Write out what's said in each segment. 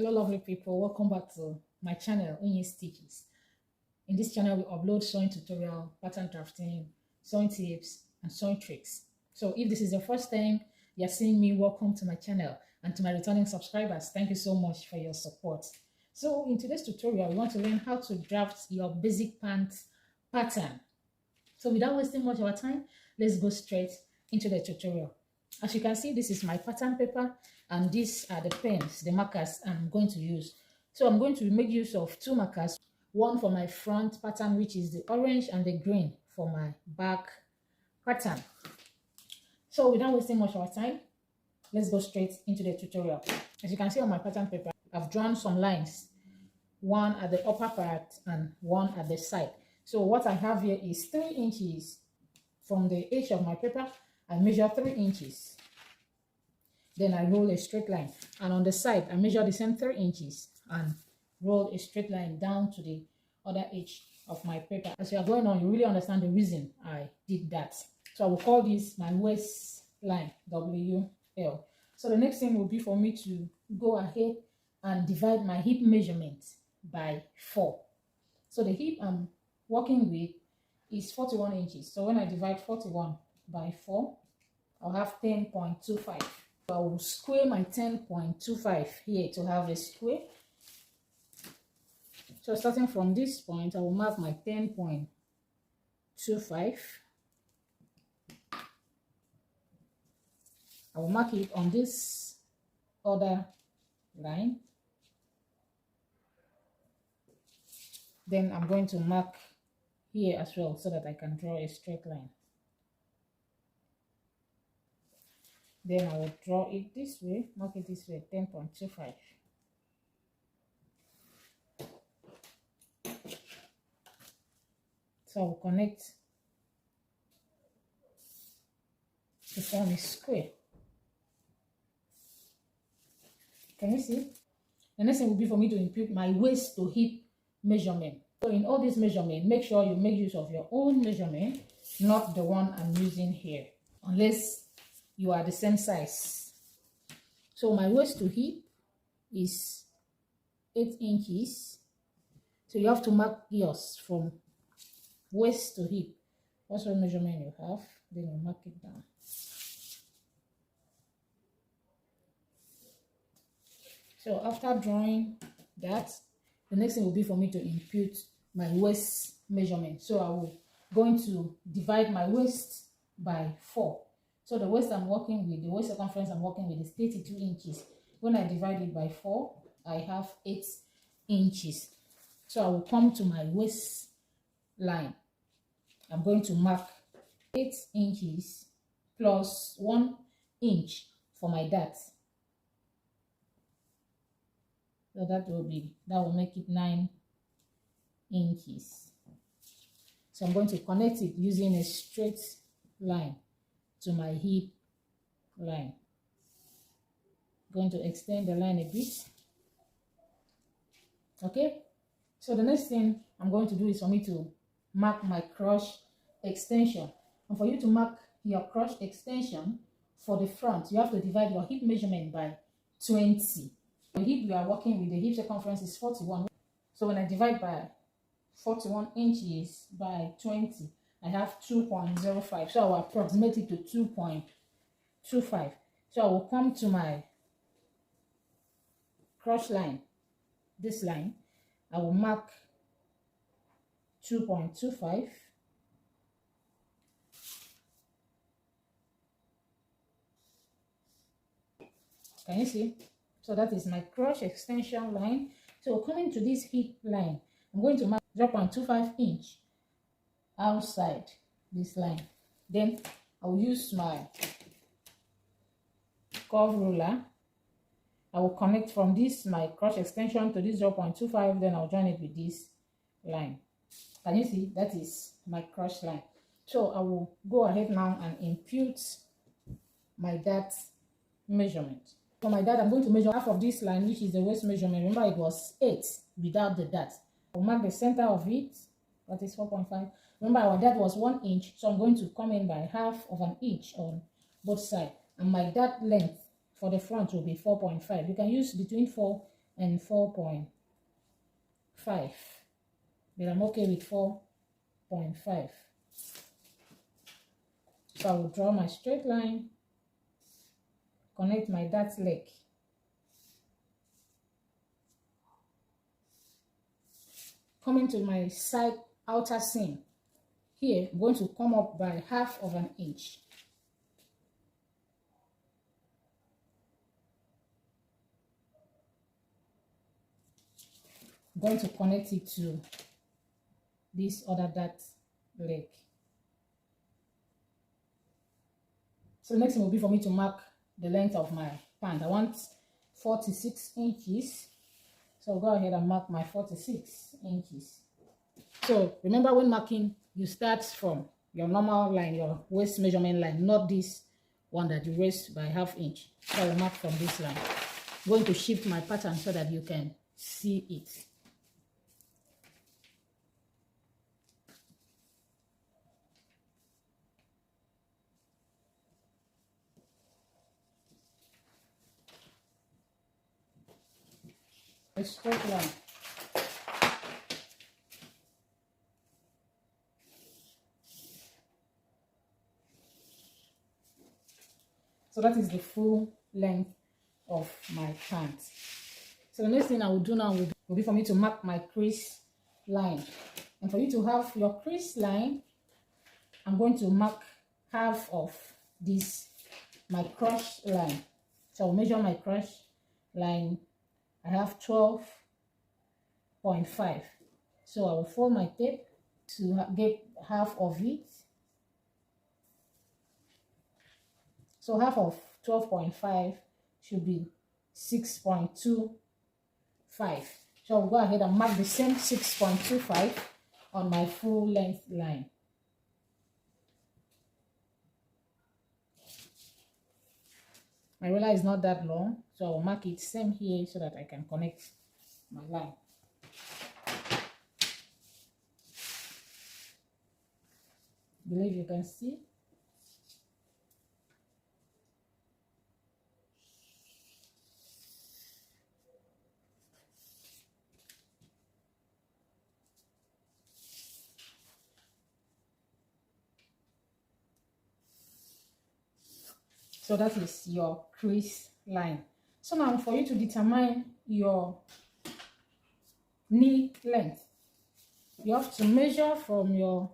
Hello lovely people, welcome back to my channel Unyistitches. In this channel we upload sewing tutorial, pattern drafting, sewing tips and sewing tricks. So if this is your first time you're seeing me, welcome to my channel, and to my returning subscribers, thank you so much for your support. So in today's tutorial we want to learn how to draft your basic pants pattern. So without wasting much of our time, let's go straight into the tutorial. As you can see, this is my pattern paper and these are the pens, the markers I'm going to use. So I'm going to make use of two markers, one for my front pattern, which is the orange, and the green for my back pattern. So without wasting much of our time, let's go straight into the tutorial. As you can see on my pattern paper, I've drawn some lines, one at the upper part and one at the side. So what I have here is 3 inches from the edge of my paper. I measure 3 inches. Then I roll a straight line. And on the side, I measure the same 3 inches and roll a straight line down to the other edge of my paper. As you are going on, you really understand the reason I did that. So I will call this my waistline, WL. So the next thing will be for me to go ahead and divide my hip measurement by 4. So the hip I'm working with is 41 inches. So when I divide 41 by 4, I'll have 10.25. I will square my 10.25 here to have a square. So starting from this point, I will mark my 10.25. I will mark it on this other line. Then I'm going to mark here as well so that I can draw a straight line. Then I will draw it this way, mark it this way, 10.25. So I will connect to form a square. Can you see? The next thing will be for me to impute my waist to hip measurement. So in all this measurement, make sure you make use of your own measurement, not the one I'm using here, unless you are the same size. So my waist to hip is 8 inches. So you have to mark yours from waist to hip. What's the measurement you have? Then you mark it down. So after drawing that, the next thing will be for me to impute my waist measurement. So I will going to divide my waist by 4. So the waist I'm working with, the waist circumference I'm working with is 32 inches. When I divide it by 4, I have 8 inches. So I will come to my waist line. I'm going to mark 8 inches plus 1 inch for my dart. So that will make it 9 inches. So I'm going to connect it using a straight line to my hip line. Going to extend the line a bit. Okay, so the next thing I'm going to do is for me to mark my crotch extension. And for you to mark your crotch extension for the front, you have to divide your hip measurement by 20. The hip you are working with, the hip circumference is 41. So when I divide by 41 inches by 20, I have 2.05. So I will approximate it to 2.25. So I will come to my crotch line, this line. I will mark 2.25. Can you see? So that is my crotch extension line. So coming to this hip line, I'm going to mark 0.25 inch outside this line. Then I will use my curve ruler. I will connect from this my crotch extension to this 0.25. Then I'll join it with this line. Can you see? That is my crotch line. So I will go ahead now and impute my dart measurement. For my dart, I'm going to measure half of this line, which is the waist measurement. Remember, it was 8 without the dart. I'll mark the center of it. That is 4.5. Remember, our dart was 1 inch, so I'm going to come in by half of an inch on both sides. And my dart length for the front will be 4.5. You can use between 4 and 4.5. But I'm okay with 4.5. So I will draw my straight line, connect my dart leg. Coming to my side outer seam. Here, I'm going to come up by 1/2 inch. I'm going to connect it to this other dart leg. So the next thing will be for me to mark the length of my pant. I want 46 inches. So I'll go ahead and mark my 46 inches. So remember, when marking, you start from your normal line, your waist measurement line, not this one that you raise by 1/2 inch. So I will mark from this line. I'm going to shift my pattern so that you can see it. A straight line. So that is the full length of my pants. So the next thing I will do now will be for me to mark my crease line. And for you to have your crease line, I'm going to mark 1/2 of this, my crush line. So I'll measure my crush line. I have 12.5. So I will fold my tape to get 1/2 of it. So 1/2 of 12.5 should be 6.25. So I'll go ahead and mark the same 6.25 on my full length line. My ruler is not that long, so I will mark it same here so that I can connect my line. I believe you can see. So that is your crease line. So now for you to determine your knee length, you have to measure from your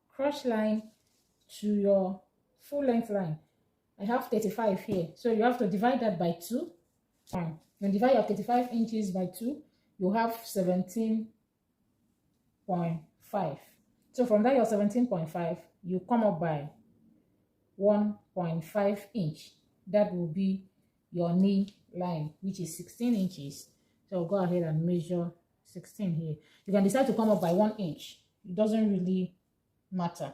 crush line to your full length line. I have 35 here, so you have to divide that by 2. When you divide your 35 inches by 2, you have 17.5. So from that, your 17.5, you come up by 1.5 inch. That will be your knee line, which is 16 inches. So I'll go ahead and measure 16 here. You can decide to come up by 1 inch. It doesn't really matter.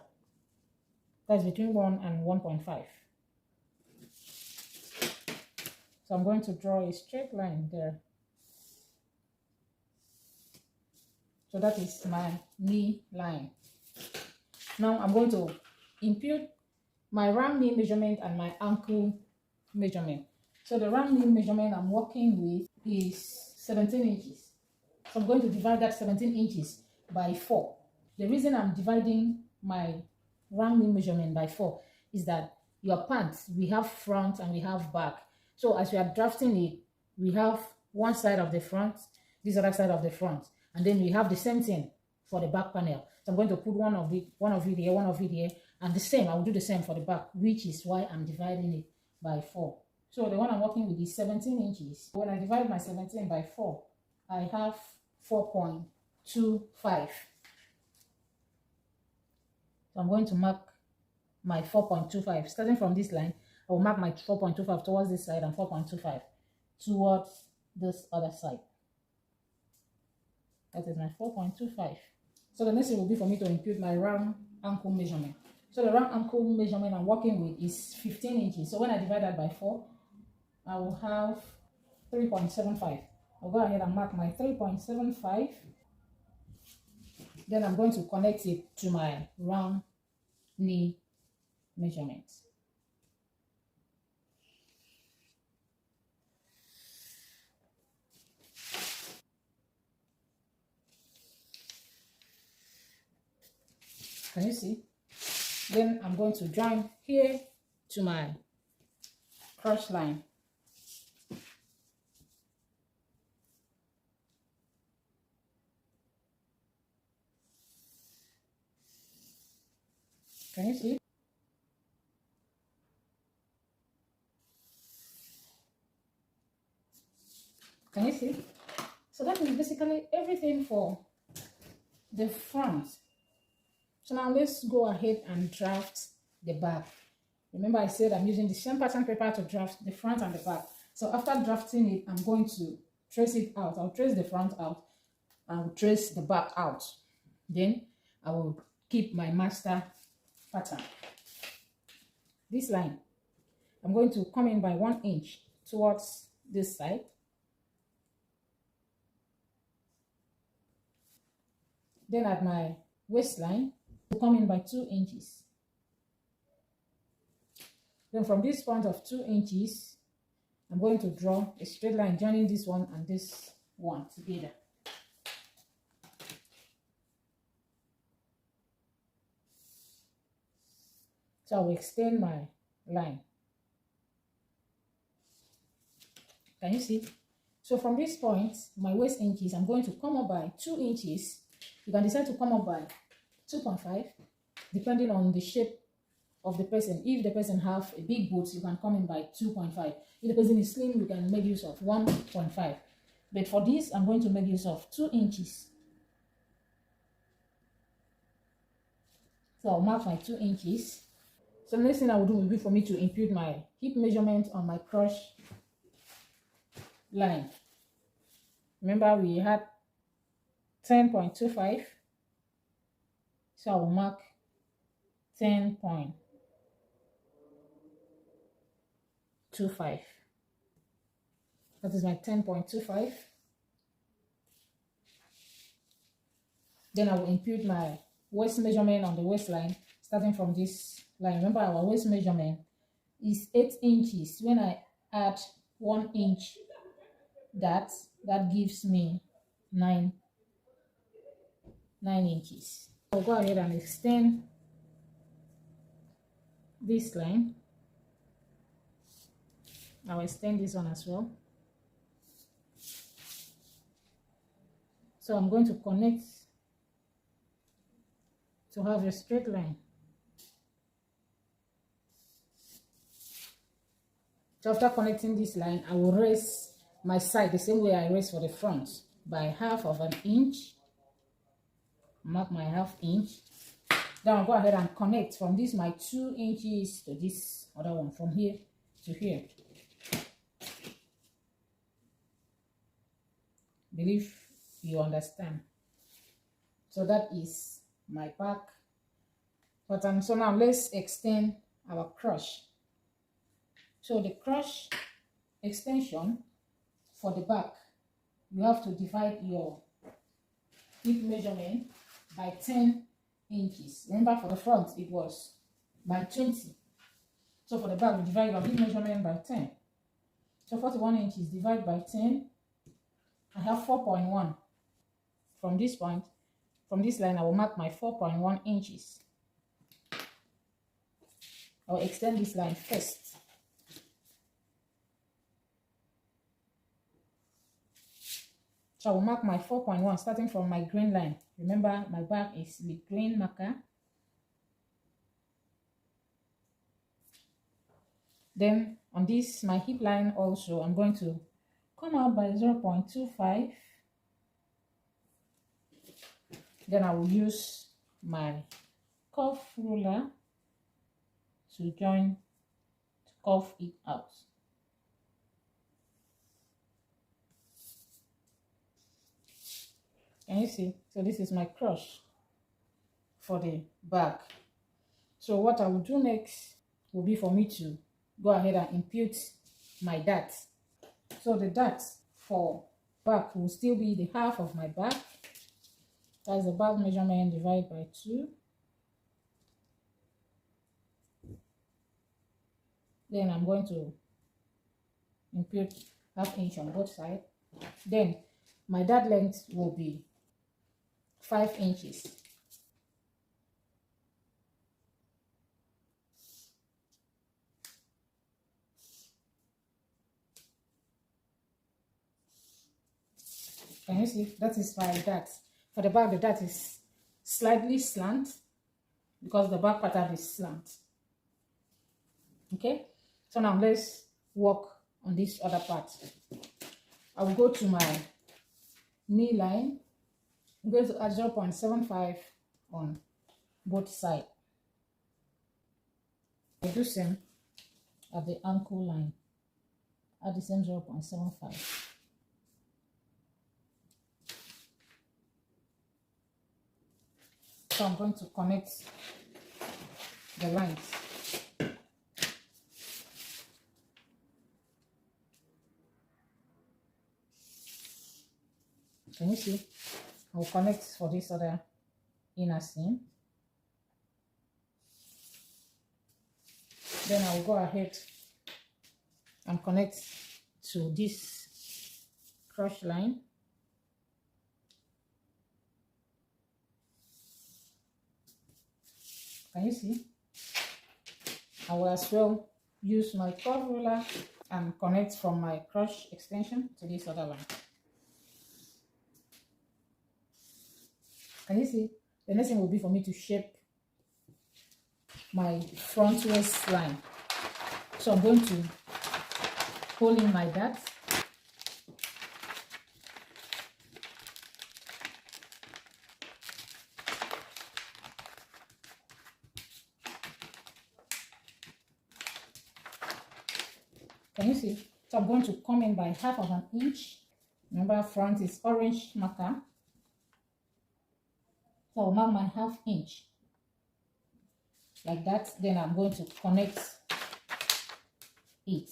That's between 1 and 1.5. So I'm going to draw a straight line there. So that is my knee line. Now I'm going to impute my round knee measurement and my ankle measurement. So the round knee measurement I'm working with is 17 inches. So I'm going to divide that 17 inches by 4. The reason I'm dividing my round knee measurement by 4 is that your pants, we have front and we have back. So as we are drafting it, we have one side of the front, this other side of the front, and then we have the same thing for the back panel. So I'm going to put one of it here, one of it here, and the same, I will do the same for the back, which is why I'm dividing it by 4. So the one I'm working with is 17 inches. When I divide my 17 by 4, I have 4.25. So I'm going to mark my 4.25. Starting from this line, I will mark my 4.25 towards this side and 4.25 towards this other side. That is my 4.25. So the next thing will be for me to impute my round ankle measurement. So the round ankle measurement I'm working with is 15 inches. So when I divide that by 4, I will have 3.75. I'll go ahead and mark my 3.75. Then I'm going to connect it to my round knee measurement. Can you see? Then I'm going to join here to my cross line. Can you see? Can you see? So that is basically everything for the front. So now let's go ahead and draft the back. Remember I said I'm using the same pattern paper to draft the front and the back. So after drafting it, I'm going to trace it out. I'll trace the front out. I'll trace the back out. Then I will keep my master pattern. This line, I'm going to come in by 1 inch towards this side. Then at my waistline, I'll come in by 2 inches. Then from this point of 2 inches, I'm going to draw a straight line joining this one and this one together. So I will extend my line. Can you see? So from this point, my waist inches, I'm going to come up by 2 inches. You can decide to come up by 2.5, depending on the shape of the person. If the person have a big boot, you can come in by 2.5. If the person is slim, you can make use of 1.5. But for this, I'm going to make use of 2 inches. So I'll mark my 2 inches. So the next thing I will do will be for me to impute my hip measurement on my cross line. Remember we had 10.25. So I will mark 10.25. That is my 10.25. Then I will impute my waist measurement on the waistline, starting from this line. Remember our waist measurement is 8 inches. When I add 1 inch, that gives me 9 inches. I'll go ahead and extend this line. I'll extend this one as well. So I'm going to connect to have a straight line. So after connecting this line, I will raise my side the same way I raise for the front by 1/2 inch. Mark my 1/2 inch. Then I'll go ahead and connect from this my 2 inches to this other one, from here to here. Believe you understand. So that is my back pattern. So now let's extend our cross. So the cross extension for the back, you have to divide your hip measurement by 10 inches. Remember for the front it was by 20. So for the back we divide your hip measurement by 10. So 41 inches divided by 10. I have 4.1. From this point, from this line, I will mark my 4.1 inches. I will extend this line first. So I will mark my 4.1 starting from my green line. Remember, my back is the green marker. Then on this, my hip line also, I'm going to come out by 0.25. Then I will use my curve ruler to curve it out. Can you see? So this is my cross for the back. So what I will do next will be for me to go ahead and impute my dart. So the dart for back will still be the 1/2 of my back. That's the back measurement divided by 2. Then I'm going to impute 1/2 inch on both sides. Then my dart length will be 5 inches. Can you see? That is my dart. For the back, the dart is slightly slant because the back pattern is slant. Okay, so now let's work on this other part. I will go to my knee line. I'm going to add 0.75 on both sides. I do same at the ankle line. Add the same 0.75. So I'm going to connect the lines. Can you see? I'll connect for this other inner seam. Then I'll go ahead and connect to this crush line. Can you see? I will as well use my curve ruler and connect from my crush extension to this other line. Can you see? The next thing will be for me to shape my front waistline. So I'm going to pull in my dart. Can you see? So I'm going to come in by half of an inch. Remember, front is orange marker. So I'll mark my half inch like that. Then I'm going to connect it.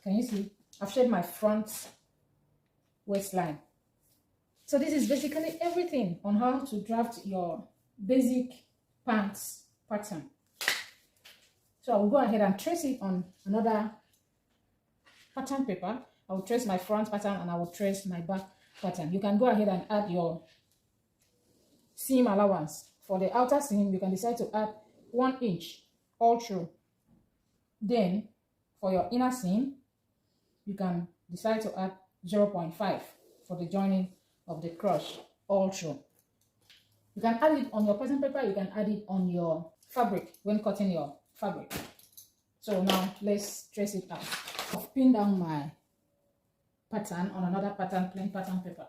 Can you see? I've shaped my front waistline. So this is basically everything on how to draft your basic pants pattern. So I will go ahead and trace it on another pattern paper. I will trace my front pattern and I will trace my back pattern. You can go ahead and add your seam allowance. For the outer seam, you can decide to add 1 inch all through. Then for your inner seam, you can decide to add 0.5 for the joining of the crush all through. You can add it on your pattern paper, you can add it on your fabric when cutting your fabric. So now let's trace it out. I've pinned down my pattern on another pattern, plain pattern paper.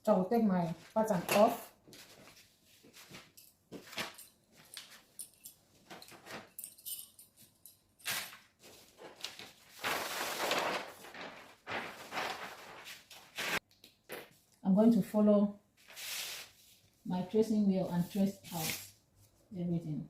So I will take my pattern off. I'm going to follow my tracing wheel and trace out everything.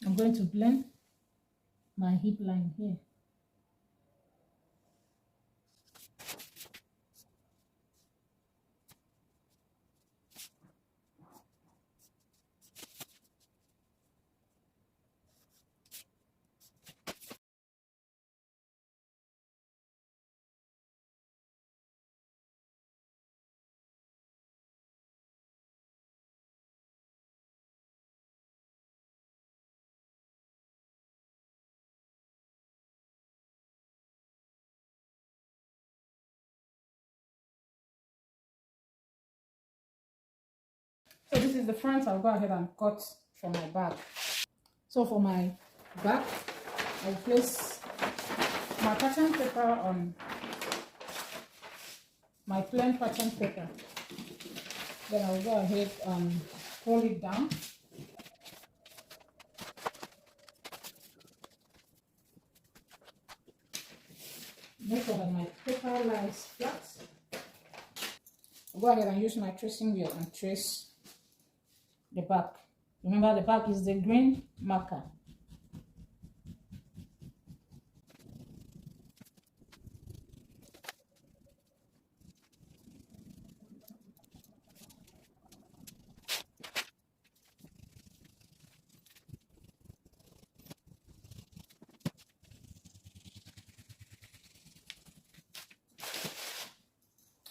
I'm going to blend my hip line here. So this is the front. I'll go ahead and cut for my back. So for my back, I'll place my pattern paper on my plain pattern paper. Then I'll go ahead and pull it down. Make sure that my paper lies flat. I'll go ahead and use my tracing wheel and trace the back. Remember, the back is the green marker.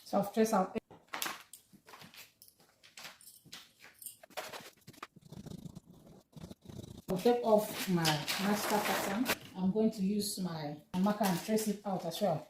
So I've traced out. I'll take off my master pattern. I'm going to use my marker and trace it out as well.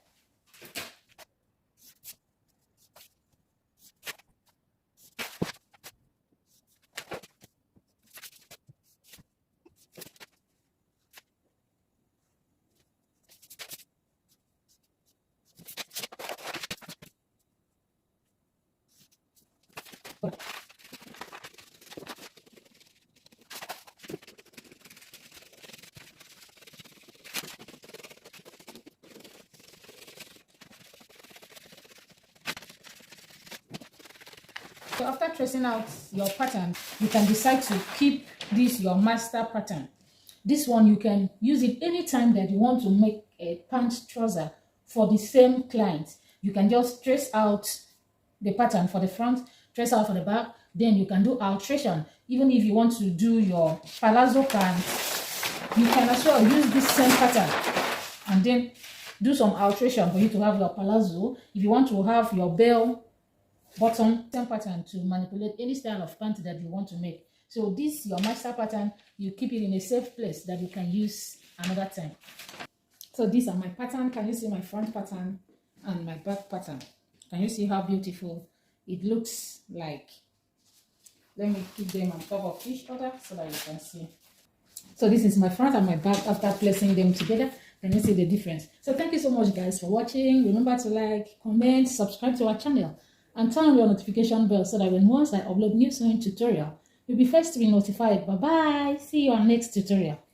So after tracing out your pattern, you can decide to keep this your master pattern. This one you can use it anytime that you want to make a pant trouser for the same client. You can just trace out the pattern for the front, trace out for the back, then you can do alteration. Even if you want to do your palazzo pants, you can as well use this same pattern and then do some alteration for you to have your palazzo. If you want to have your bell bottom, same pattern to manipulate any style of pant that you want to make. So this your master pattern, you keep it in a safe place that you can use another time. So these are my pattern. Can you see my front pattern and my back pattern? Can you see how beautiful it looks like? Let me keep them on top of each other so that you can see. So this is my front and my back after placing them together. Can you see the difference? So thank you so much guys for watching. Remember to like, comment, subscribe to our channel and turn on your notification bell so that once I upload new sewing tutorial, you'll be first to be notified. Bye bye. See you on next tutorial.